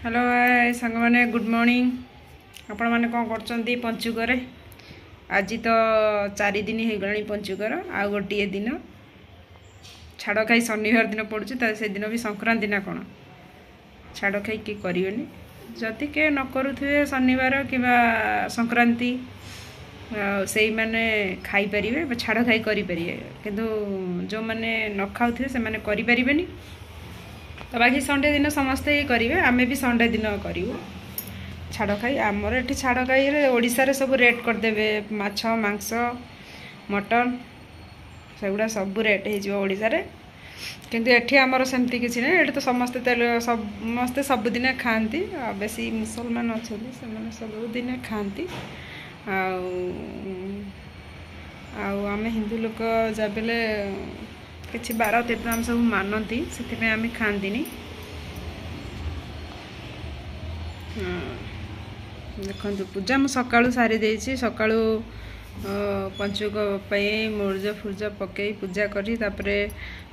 Hello hi सांग मैंने good morning. आपण मैंने कौन कर पंचुकर आज तो 4 दिन हो गला पंचुकर आ गोटे दिन छाड़ खाई शनिवार दिन पड़ू से दिन भी संक्रांति ना कौन छाड़ खाई किए करेनि जदि के न करुवे शनिवार कि संक्रांति से मैंने खाई पारे छाड़ खाई करें किंतु जो मैंने न खाऊ से मैंने करें तो बाकी संडे दिन समस्ते ही करेंगे आमे भी संडे दिन करूँ छाड़ खाई आमर ये छाड़ खाई ओडिशा सब रेट करदे माछ मांस मटन सेगुड़ा सब रेट होशा किंतु एठी आमर सेमती किसी ना ये तो समस्ते तेल समस्ते सबुदिन खाती बेसी मुसलमान अच्छा से सबुदिन खाती आम हिंदू लोक जाबे किसी 12-13 आम सब मानती से आम खाती देखो पूजा मुझे सकाळु सारी देछि सकाळु पंचुक मुर्ज फुर्ज पकई पूजा करी तापरे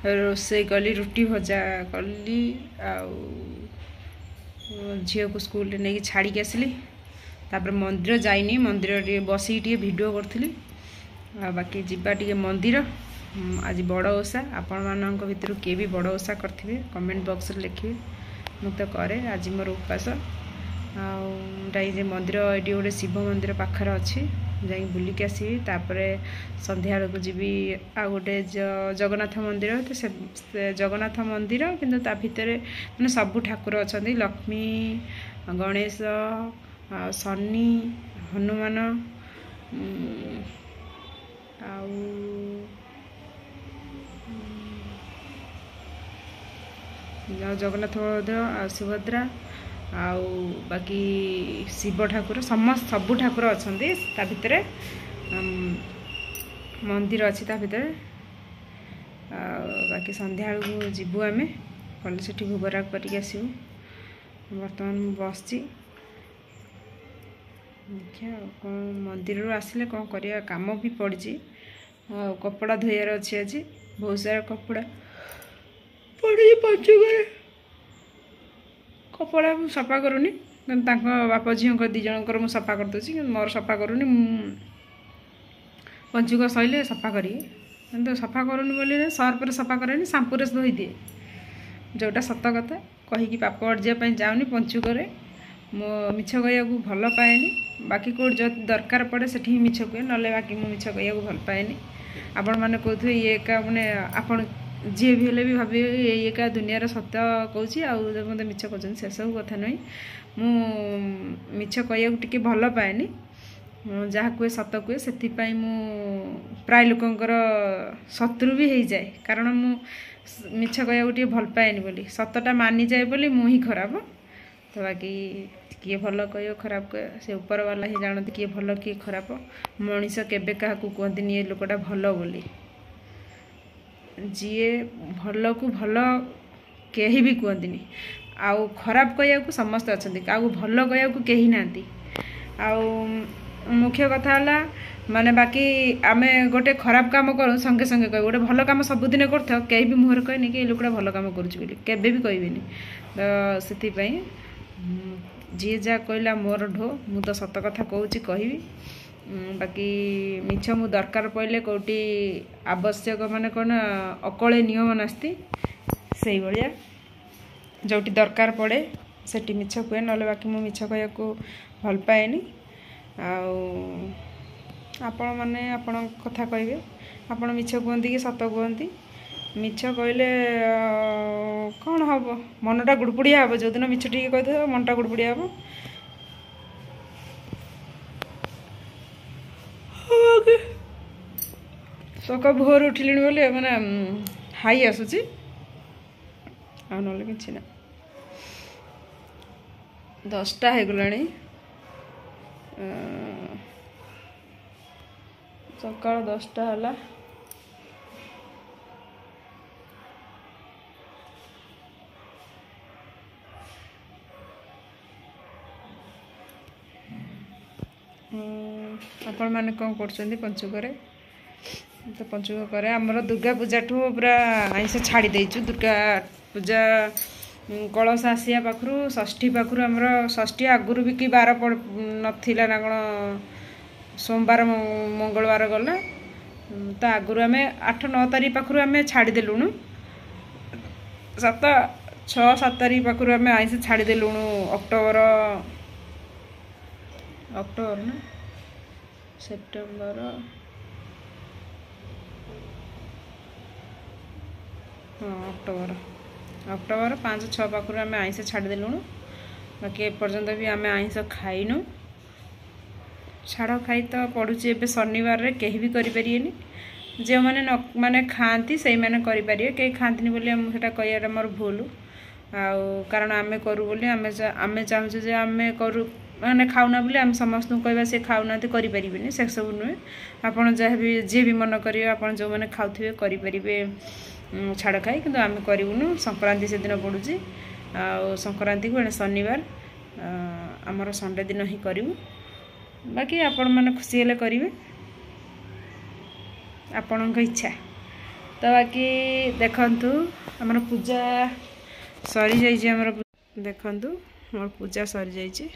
रोसई कली रुटी भजा कली झील को स्कूल नहीं छाड़ी के आसली तापर मंदिर जाइनी मंदिर बसी वीडियो करी बाकी जीवा टे मंदिर आज बड़ ओषा आपण मान भर किए भी बड़ ओषा करेंगे कमेंट बॉक्स लिखे मुझे करे आज मोर उपास आजे मंदिर ये गोटे शिव मंदिर पाखर अच्छी जा बुलिक आसबि तापरे संध्या बेलू जी आ गोटे जगन्नाथ मंदिर तो से जगन्नाथ मंदिर किंतु ता भितर मैंने सबू ठाकुर अच्छा लक्ष्मी गणेश शनि हनुमान जगन्नाथ बलभद्र सुभद्रा आउ बाकी शिव ठाकुर समस्त सबू ठाकुर अच्छा भितर मंदिर अच्छी भितर बाकी संध्या बेलू जीवु आम कल से भोगराग करके आसबु बर्तमान बस देखिए कौन मंदिर आसिले कौन करिया काम भी पड़ी कपड़ा धोयार अच्छी आज बहुत सारा कपड़ा पड़ी पंचुकर कपड़ा सफा करूनी बाप झील दिजर मुझे सफा करदे मोर सफा करूनी पंचुक सैले सफा करी तो सफा करूनी बोली सर्फ सफा करेनि सांपुरे धोई दिए जोटा सत कथा कहीकि पाप अर्जापी जाऊनी पंचुकर मो मिछ कहया भल पाएनि बाकी कौट जो दरकार पड़े से मिछ कहे ना बाकी मुझे मिछ कहया भल पाएनि आपण मैंने कहते ये एका मैंने आपण जी भी हेले भी भावे ये एका दुनियार सत्य कहूँ मत मिछ कहते से सब कथा नुई मु मिछ कहया टिके भल पाएनि जहाँ कहे सत कहे से प्राय लोकंर शत्रु भी हो जाए कारण मु मिछ कहया टे भल पाएनि बोली सतटा मानी जाए बोली मु ही खराब तो बाकी किए भल कह खराब कह से ऊपर वाला ही जानते किए भल किए खराब मनीष केबे क्या कहते ये लोकटा भल बोली जी भल को भल कहीं भी कहती आउ खराब कहू समस्त अच्छा क्या भल कहू कहीं ना मुख्य कथा है माने बाकी आमे गोटे खराब काम करूँ संगे संगे कह गोटे भल काम सबुदिन कर कहीं भी मुहर कहनी कि लोकटा भल काम करें कहबेनि तो से जी जा कहला मोर ढो मु तो सत कथा कहूँ कहि बाकी मिछ मु दरकार पड़े कौटी आवश्यक माने कौन अकले नियम नास्ती से भाया जोटी दरकार पड़े सेठी मिछ कहे ना बाकी मु मिछ कहया भल पाएनि आपण मैंने आपण कथा कहे आपण मिछ कहती कि सत कहती मिछ कहले कौन हम मनटा गुड़पुड़िया हम जो दिन मिछ टी कही मनटा गुड़पुड़िया हम सका भोर उठिले बोले मैंने हाई आसूची आ ना कि 10टा हो गला सका 10टा है आपण मैंने कौन कर पंचुकर तो पंचुक करे आमर दुर्गा पूजा ठू पूरा आइस छाड़ी देचु दुर्गा पूजा कलश आसिया पाखु षष्ठी पाखु आमर षष्ठी आगुरी भी कि बार नथिला ना कौन सोमवार मंगलवार गला तो आगुरी आम 8-9 तारीख पाखु आम छाड़देलुणु 6-7 तारीख पाखु आम आइस छाड़देलुणु अक्टोबर ना सेप्टेम्बर हाँ अक्टोबर 5-6 पाखु आम आइस छाड़देलुणु बाकी एपर्यंत भी आम आइस खाइनु छाड़ खाई तो पड़ू ए शनिवार रे कहीं भी करें जो मैंने माने खाती से मैंने करें कहीं खाती बोली मुझे कहना मोर भूल कारण आम करूँ बोली आम चाहूँ जे आम करूँ मैंने खाऊना बोली आम समस्त कहवा सी खाऊना करें से सब नुहे आपड़ जहाँ भी जी भी मन करेंगे आप जो मैंने खाऊे करें छाड़ खाई कि आम करूँ संक्रांति से दिन पड़ू संक्रांति को शनिवार आमर संडे दिन ही करूँ बाकी आपण मैंने खुशी हेले करेंगे आपण इच्छा तो बाकी देखंतु हमर पूजा सरी जाइए हमर देखंतु मोर पूजा सरी जाइए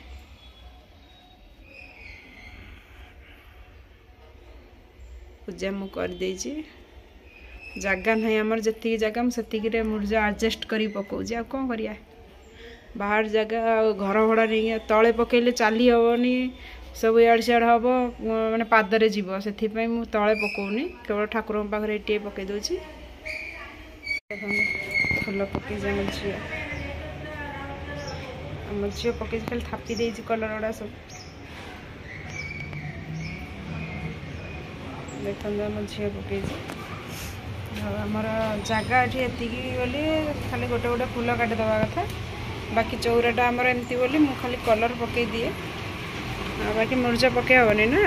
पूजा मु कर देछि जगह नहीं आमर जति जगह मुझे मुर्जा एडजस्ट करी पकाउछि आ कौन करिया बाहर जगह घर भड़ा नहीं तले पकईले चली हेनी सब इड़ सियाड़ हम मैंने पादरे जीव से तले पकाउनी केवल ठाकुर पाखे ये पकई दूसरी फुल पकई आम झील पकई खाली थापी दे कलर गुड़ा सब देखो आम झील पकई आमर जगह ये बोली खाली गोटे गोटे फुल काटिदवा कथा बाकी चौराटा आमर एमती बोली मु खाली कलर पकई दिए बाकी मुर्जा पकई हेनी ना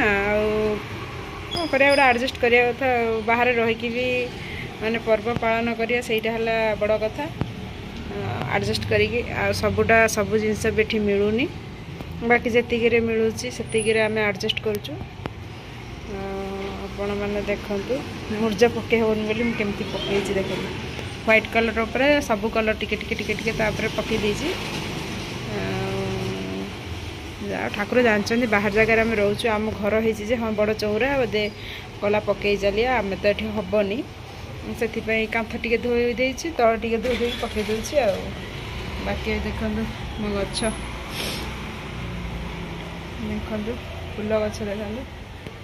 कर एडजस्ट करा कथा बाहर रहीकि भी माने पर्व पालन करिया सेटा हला बड़ कथा एडजस्ट करिकी सबुटा सब जिनस भी एठी मिलूनी बाकी जेतिकी मिलूची सेतिकी आम एडजस्ट करूँ आपण मैंने देखंतु मुर्जा पकई हेनी बोली केमती पकई देख व्हाइट कलर उपर सब कलर टिके टिके टिके टिके तापर पकई देछि ठाकुर जानते बाहर जगार आम रोचु आम घर हो हाँ बड़ चौरा बोधे कला पकई चलिए आम तो ये हेनी से कांथ टे धोई देती तल टे धोई दे पकई दूसरी बाकी देखो मो गछ देखु फूल गछ देखो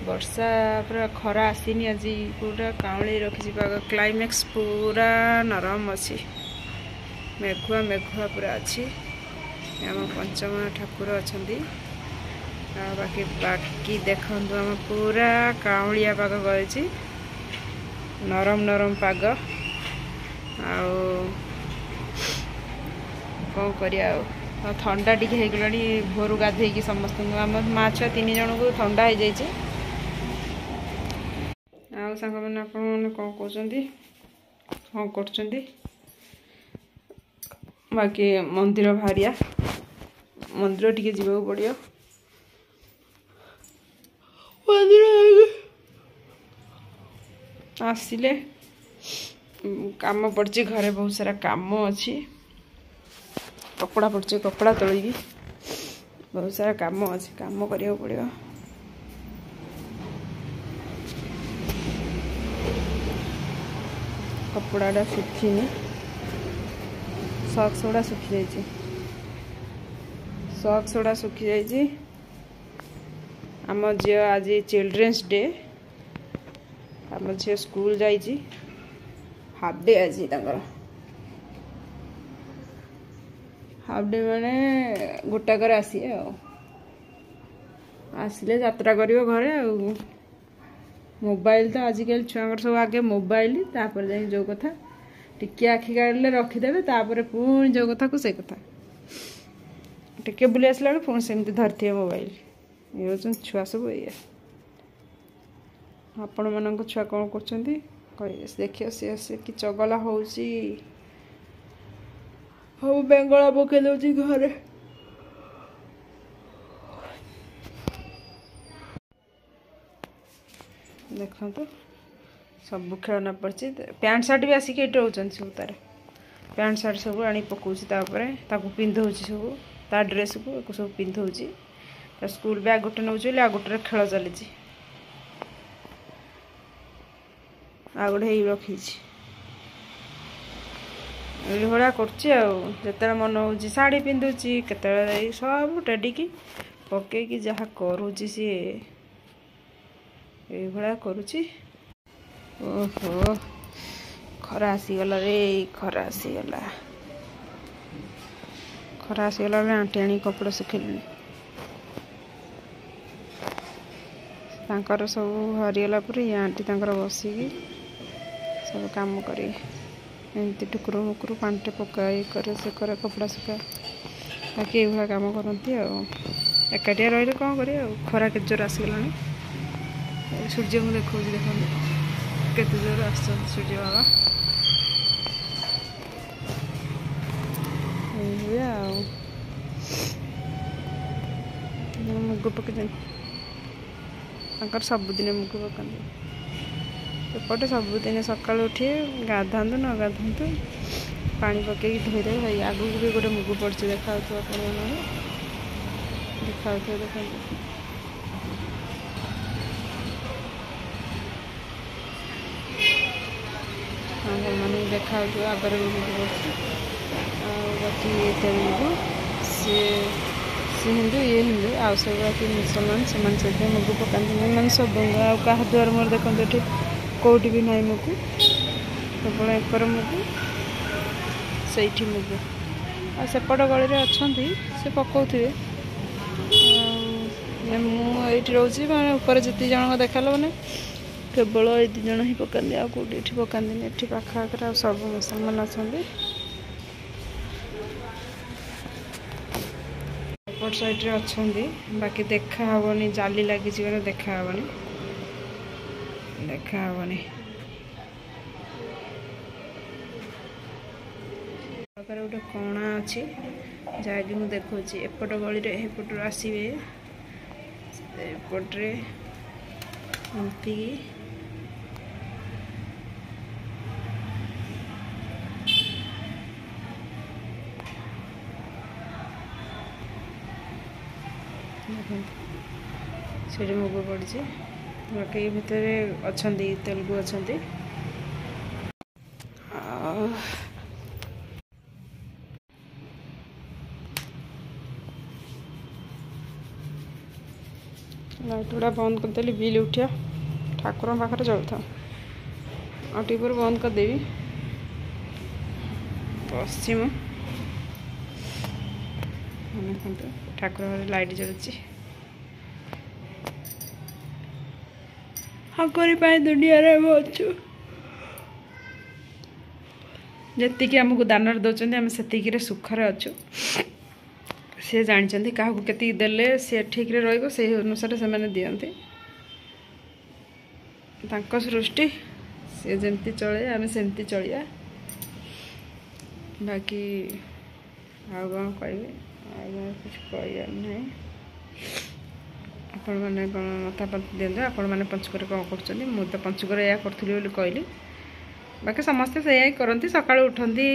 वर्षा पूरा खरा आसीनी आज पूरा काउली रखी पाग क्लाइमेक्स पूरा नरम अच्छी मेघुआ मेघुआ पूरा अच्छी आम पंचमा ठाकुर अच्छा बाकी बाकी देखु आम पूरा काउलिया पाग कर नरम नरम पाग कौन करिया ठंडा टी होगला भोर गाधे समस्त आम माँ छुआ 3 जन को ठंडा हो जाए सांग मैंने आप कौन कहते कौन कर बाकी मंदिर भारिया मंदिर टी जा पड़ो मंदिर आसिले काम पड़ी घरे बहुत सारा काम अच्छी कपड़ा पड़े कपड़ा तोड़ी बहुत सारा काम अच्छे काम करिया पड़ो कपड़ा सुखीनी सक्स गुड़ा सुखी जाइए सक्स गुड़ा सुखी जाइए आम झी आज चिल्ड्रेन्स डे आम झी स्कूल जाइए हाफ डे आज हाफ डे माने गोटाकर आसिए आसिले यात्रा करियो घरे मोबाइल तो आजिकल छुआ सब आगे मोबाइल तापर जाए जो कथा टिके आखि गाड़े रखीदे तापर पुणी जो कथा को से कथा टिके बुले आसला पुणी सेमती धरती मोबाइल ये छुआ सब ये आपण मान छुआ कौन कर देखिए सी कि चगला हो बेंगला पकई दौर घरे देखो तो सब खेलना पड़ी पैंट सार्ट भी आसिक ये रोच सब तार पैंट सार्ट सब आनी पकाउछि ताकू पिंधौछि सब ता ड्रेस को सब पिंधौछि स्कूल बैग गोटे नौछि आ गोटे खेल चली आ गोटे रखी भाया करते मन हो शाढ़ी पिंधुची केत सब टेडिकी पकईकी जहाँ करुची सी भाया करुची। ओहो खरा आसीगला रे खरा आसीगला आंटी आनी कपड़ा सुखेली तांकर सब हरिगला पर ये आंटी तांकर बसिकी सब काम करे एमती टुकुर मुकुर पांटे पकाई करे से करे कपड़ा सुखा बाकी ये काम करती एकाटिया रही कौन कर खरा के जोर आसगला सूर्य को देखा देखो केते जोर आस सूर्य बाबा मुग पकई सबुदिन मुग पकाते एपटे सबुदिन सका उठे गाधा न गाधा पानी पकई धोईदे भाई आगू भी गोटे मुग पड़ी देखा देखा देखते मैंने देखा आगर भी मुग पड़ी बाकी तेलुगु सी हिंदू ये हिंदू आउ सब बाकी मुसलमान से मुग पकाते मैंने सब क्या दुआर मोर देखते कौटी भी ना मुग केवल एकर मुग से मुग आसेपट गली में अच्छा से पकाउे मुझे रोचे मैं ऊपर जिते जन देखाल मैंने केवल ये 2 जन ही पकाते आ कौटी ये पकाते ये पाखापाखि आ सब मुसलमान अच्छा एपट साइड्रे अच्छा बाकी देखा हेनी जाली लगी देखा हेनी गोटे कणा अच्छी जहाँकि मुझे देखा एपट गली एपट आसवे एपट्रे एमती से मुग पड़ी बाकी भितर अच्छा तेलुगु अच्छा लाइट गुड़ा बंद करदेली बिल उठिया ठाकुर पाखे चलता आउटर बंद करदेवी पश्चिम ठाकुर लाइट जलुची हकरी दुनिया रे अच्छु जी आमको दान दौरान आम से सुखरे अच्छु सी जानते क्या केती देले सी ठीक रे रहिबो से अनुसार से मैंने दियंती तांको सृष्टि सी जमती चले आम सेमती चलिया बाकी आउ कौन कह कुछ कहर ना आपण मैंने कौन मतामत दिखाते आपण मैंने पंचुक कौन कर मुझे पंचुक या करी कहली बाकी समस्ते से करती सका उठती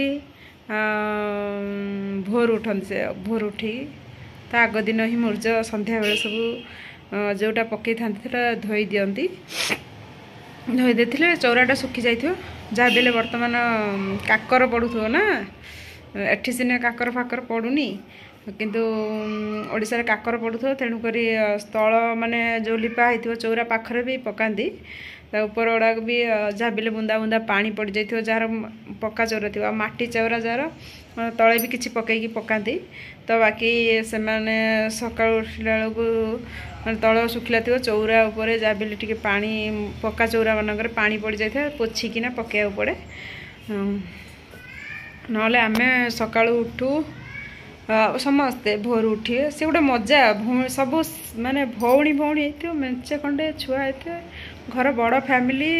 भोर उठती से भोर उठी ता आग दिन ही मूर्ज संध्या बेले सब जोटा पकई था धोई दियंती धोई देते चौराटा सुखी जाइए जहाँ भी बर्तमान काकर पड़ुथो ना एठी सिने काकर फाकर पड़ुनी किंतु ओडिशा रे काकर पड़ुथो तेणुक स्थल माने जो लिपा होइथिबो चौरा पाखरे भी पकांदी ऊपर गुड़ाक भी जहाँ भी बुंदा बुंदा पानी पड़ जाइए जार पक्का चौरा थी माटी चौरा जार तले भी किसी पकईकी पकाती तो बाकी से मैंने सका उठला बेलू तल सुखिला थी चौरा उपर जहाँ भी टे पानी पक्का चौरा मानक पानी पड़ जाए पोछिकिना पकड़ा पड़े नले आम सका उठू समस्ते भोर उठिए से गोटे मजा सब माने भौणी भौणी हो मेचे खंडे छुआ होते घर बड़ फैमिली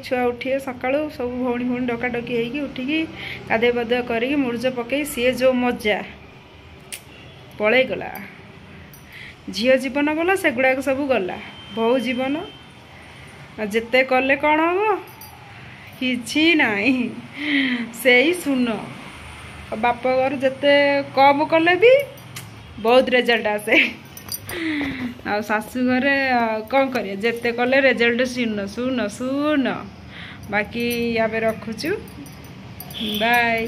छुआ उठिए सका सब भौणी भौणी डकाडकी होगी उठिकी गाधे पाधुआ करी मुर्ज पकई सी जो मजा पलई गला झील जीवन गला से गुड़ाक सब गला बहु जीवन जिते कले कौन हम कि ना से ही सुन बाप घर जिते कम कले भी बहुत रिजल्ट आसे आ शाशु घरे कौन करिए जिते कले रिजल्ट सुन सुन सुन बाकी यहाँ रखुचु बाय।